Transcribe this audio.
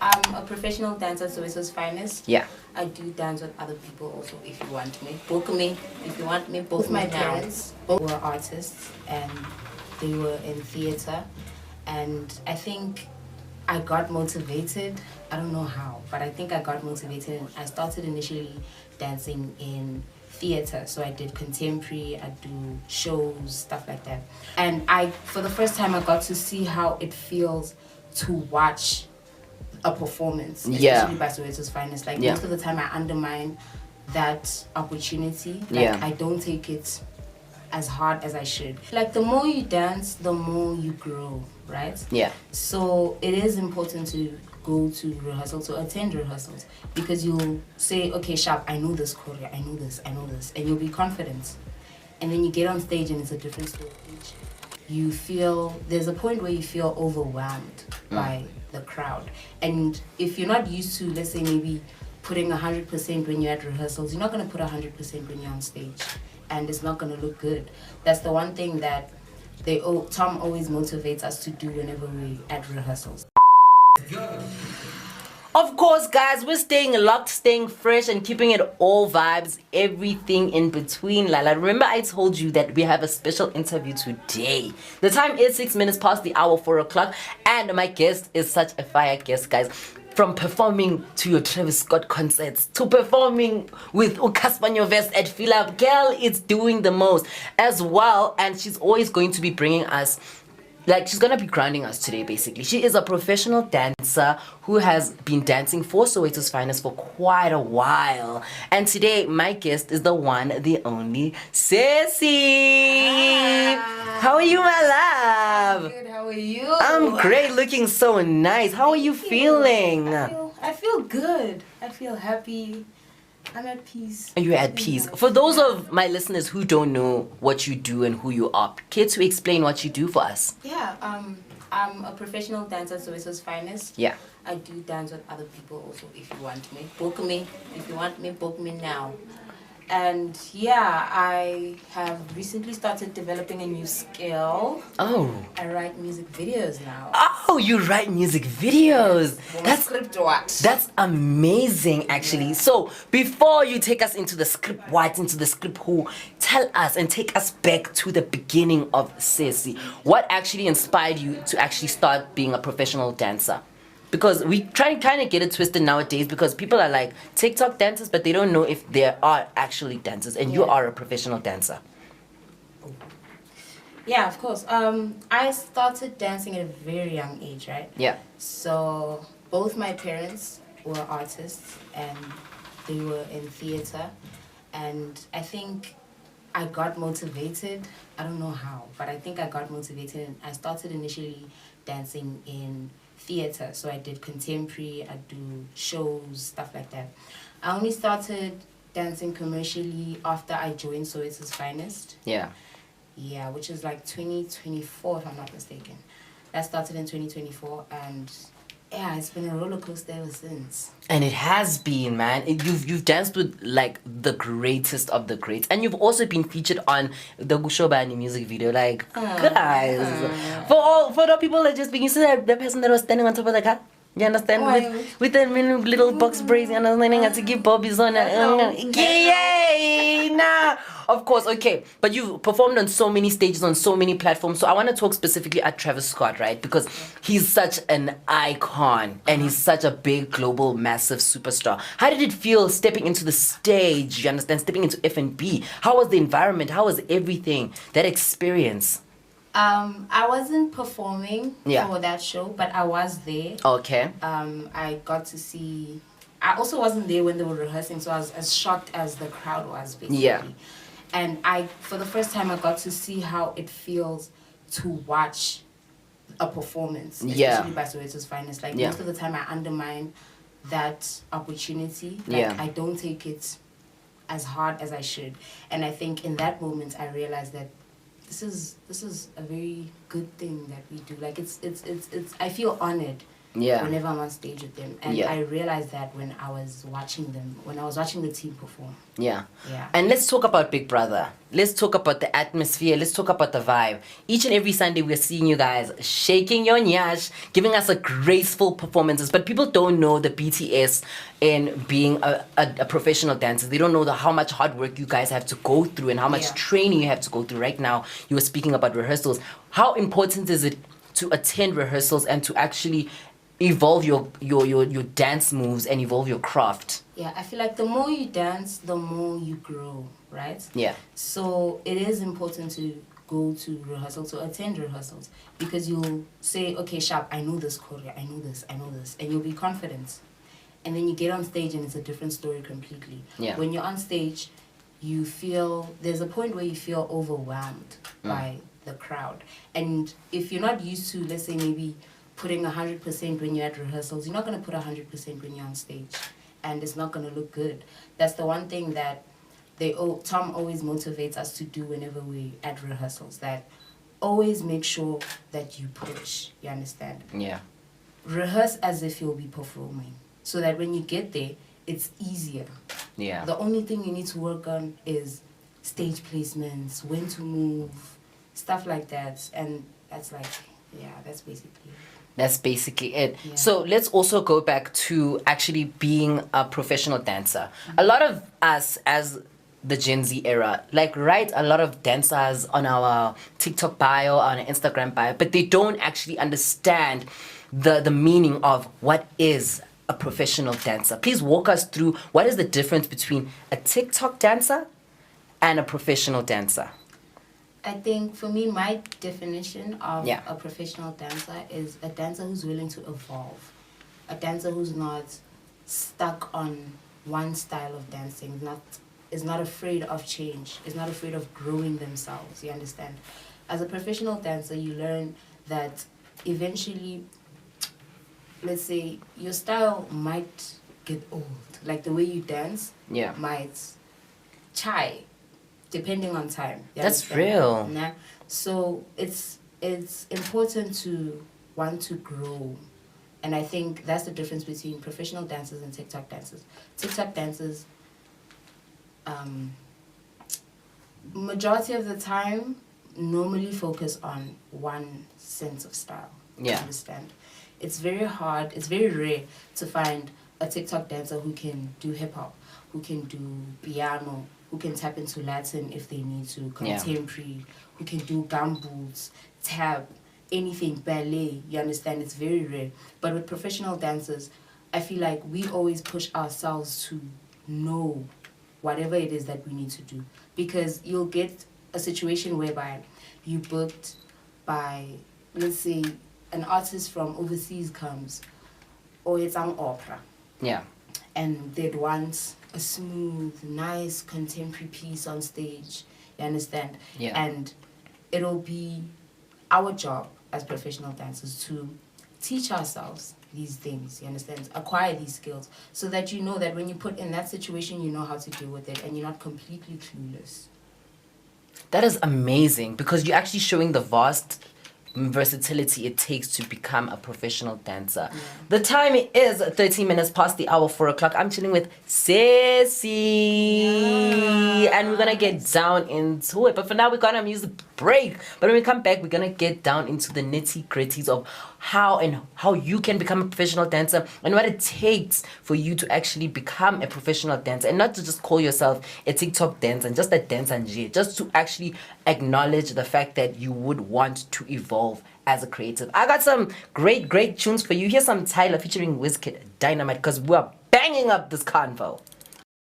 I'm a professional dancer, so it's finest. Yeah. I do dance with other people also if you want me. Book me. If you want me, book me. My parents were artists and they were in theater. And I think I got motivated. I don't know how, but I think I got motivated. I started initially dancing in theater, so I did contemporary, I do shows, stuff like that. And for the first time, I got to see how it feels to watch a performance, especially by Soweto's Finest. Like most of the time, I undermine that opportunity. Like I don't take it as hard as I should. Like the more you dance, the more you grow, right? Yeah. So it is important to go to rehearsal, to attend rehearsals, because you'll say, okay, Sharp, I know this choreo, I know this, and you'll be confident. And then you get on stage and it's a different stage. You feel, there's a point where you feel overwhelmed by the crowd. And if you're not used to, let's say maybe putting 100% when you're at rehearsals, you're not going to put 100% when you're on stage. And it's not going to look good. That's the one thing that Tom always motivates us to do whenever we're at rehearsals. Of course, guys, we're staying locked, staying fresh, and keeping it all vibes, everything in between. Lala, remember I told you that we have a special interview today. The time is 6 minutes past the hour, 4 o'clock, and my guest is such a fire guest, guys. From performing to your Travis Scott concerts, to performing with Casper Nyovest at Philip, girl, it's doing the most as well, and she's always going to be bringing us, like, she's gonna be grounding us today, basically. She is a professional dancer who has been dancing for Soweto's Finest for quite a while. And today, my guest is the one, the only, Ceci. How are you, my love? I'm good, how are you? I'm great, looking so nice. How are you feeling? I feel good. I feel happy. I'm at peace. You're at peace. For those of my listeners who don't know what you do and who you are, care to explain what you do for us? Yeah, I'm a professional dancer, so it's finest. Yeah. I do dance with other people also if you want me. Book me. If you want me, book me now. And yeah, I have recently started developing a new skill. Oh. I write music videos now. Oh, you write music videos. That's script what? That's amazing, actually. So before you take us into the script what, into the script who, tell us and take us back to the beginning of Ceci. What actually inspired you to actually start being a professional dancer? Because we try and kind of get it twisted nowadays, because people are like TikTok dancers, but they don't know if there are actually dancers, and you are a professional dancer. Yeah, of course. I started dancing at a very young age, right? Yeah. So both my parents were artists and they were in theater, and I think I got motivated. I don't know how, but I think I got motivated. I started initially dancing in theater, so I did contemporary, I do shows, stuff like that. I only started dancing commercially after I joined Soweto's Finest. Yeah, which is like 2024 if I'm not mistaken. That started in 2024, and yeah, it's been a roller coaster ever since. And it has been, man. You've danced with like the greatest of the greats, and you've also been featured on the Gushobani music video. Like, guys, for the people that just being, you see that the person that was standing on top of the car. You understand? With the little box braids, you understand? To give Bobby's on it. Yay! Nah. Of course, okay. But you've performed on so many stages, on so many platforms. So I want to talk specifically at Travis Scott, right? Because he's such an icon and he's such a big, global, massive superstar. How did it feel stepping into the stage? You understand? Stepping into F&B. How was the environment? How was everything? That experience? I wasn't performing for that show, but I was there. Okay. I got to see. I also wasn't there when they were rehearsing, so I was as shocked as the crowd was, basically. Yeah. And for the first time, I got to see how it feels to watch a performance, especially by Soweto's Finest. Like most of the time, I undermine that opportunity. Like I don't take it as hard as I should, and I think in that moment, I realized that this is a very good thing that we do. Like it's I feel honored Yeah. Whenever I'm on stage with them. And Yeah. I realized that when I was watching the team perform. Yeah. Yeah. And let's talk about Big Brother. Let's talk about the atmosphere. Let's talk about the vibe. Each and every Sunday, we're seeing you guys shaking your nyash, giving us a graceful performances. But people don't know the BTS in being a professional dancer. They don't know how much hard work you guys have to go through and how much Yeah. training you have to go through. Right now, you were speaking about rehearsals. How important is it to attend rehearsals and to actually evolve your dance moves and evolve your craft? Yeah, I feel like the more you dance, the more you grow, right? Yeah. So it is important to go to rehearsals, to attend rehearsals, because you'll say, okay, Sharp, I know this choreo, I know this, and you'll be confident. And then you get on stage and it's a different story completely. Yeah. When you're on stage, you feel, there's a point where you feel overwhelmed by the crowd. And if you're not used to, let's say, maybe putting 100% when you're at rehearsals, you're not going to put 100% when you're on stage. And it's not going to look good. That's the one thing that Tom always motivates us to do whenever we're at rehearsals, that always make sure that you push, you understand? Yeah. Rehearse as if you'll be performing, so that when you get there, it's easier. Yeah. The only thing you need to work on is stage placements, when to move, stuff like that. And that's like, yeah, that's basically it. That's basically it. Yeah. So let's also go back to actually being a professional dancer. A lot of us as the Gen Z era, like, write a lot of dancers on our TikTok bio, on our Instagram bio, but they don't actually understand the meaning of what is a professional dancer. Please walk us through what is the difference between a TikTok dancer and a professional dancer. I think for me, my definition of Yeah. a professional dancer is a dancer who's willing to evolve. A dancer who's not stuck on one style of dancing, is not afraid of change, is not afraid of growing themselves, you understand? As a professional dancer, you learn that eventually, let's say, your style might get old. Like the way you dance Yeah. might chai, depending on time. You That's understand? real. Nah? So it's important to want to grow. And I think that's the difference between professional dancers and TikTok dancers. TikTok dancers, majority of the time, normally focus on one sense of style. Yeah. You understand? It's very hard, it's very rare to find a TikTok dancer who can do hip hop, who can do piano, who can tap into Latin if they need to, contemporary, who can do gumboots, tap, anything, ballet, you understand? It's very rare. But with professional dancers, I feel like we always push ourselves to know whatever it is that we need to do. Because you'll get a situation whereby you booked by, let's say, an artist from overseas comes, or it's an opera, Yeah. and they'd want a smooth, nice contemporary piece on stage, you understand? Yeah. And it'll be our job as professional dancers to teach ourselves these things, you understand? Acquire these skills, so that you know that when you put in that situation, you know how to deal with it, and you're not completely clueless. That is amazing, because you're actually showing the vast versatility it takes to become a professional dancer. Yeah. The time is 13 minutes past the hour, 4 o'clock. I'm chilling with Ceci, and we're gonna get down into it. But for now, we're gonna music break. But when we come back, we're gonna get down into the nitty gritties of how you can become a professional dancer and what it takes for you to actually become a professional dancer, and not to just call yourself a TikTok dancer and just a dancer and just to actually acknowledge the fact that you would want to evolve as a creative. I got some great tunes for you. Here's some Tyler featuring Wizkid, Dynamite, because we're banging up this convo.